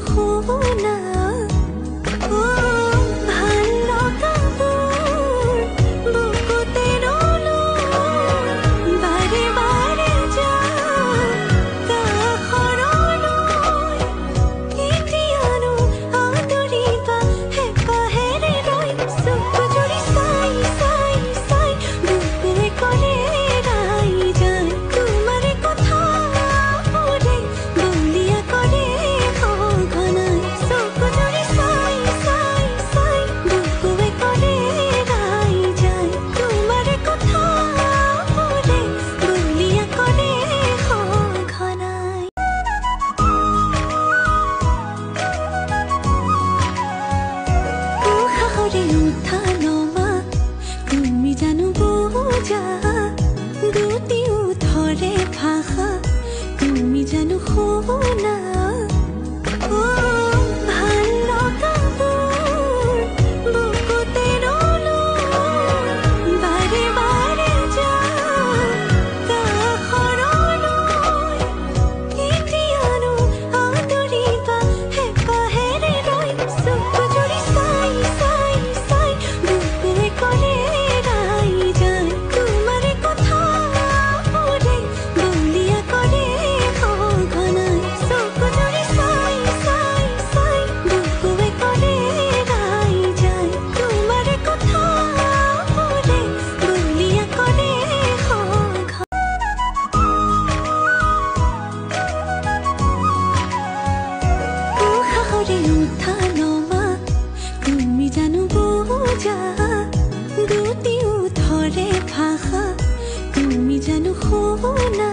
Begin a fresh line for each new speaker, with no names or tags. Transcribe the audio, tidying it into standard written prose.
শুনা ও ভাল লগাবোৰ বুকুতে ৰলো বাৰে বাৰে যাওঁ কাষৰলৈ এতিয়ানো আদৰিবা হেঁপাহেৰে ৰৈ চকু জুৰি চাই চাই চাই বুকুৱে কৰে ৰাই যায় তোমাৰে কথাবোৰে বলিয়া কৰে সঘনাই চকু জুৰি চাই চাই চাই বুকুৱে কৰে ৰাই যায় তোমাৰে কথাবোৰে বলিয়া কৰে সঘনাই উশাহৰে উঠা নমা তুমি জানো বুজা দুটি ওঠৰে ভাষা তুমি জানো শুনা ও ভাল লগাবোৰ বুকুতে ৰলো বাৰে বাৰে যাওঁ কাষৰলৈ এতিয়ানো আদৰিবা হেঁপাহেৰে ৰৈ চকু জুৰি চাই চাই চাই বুকুৱে কৰে ৰাই যায় তোমাৰে কথাবোৰে বলিয়া কৰে সঘনাই চকু জুৰি চাই চাই চাই বুকুৱে কৰে ৰাই যায় তোমাৰে কথাবোৰে বলিয়া কৰে উশাহৰে উঠা নমা তুমি জানো বুজা দুটি ওঠৰে ভাষা তুমি জানো শুনা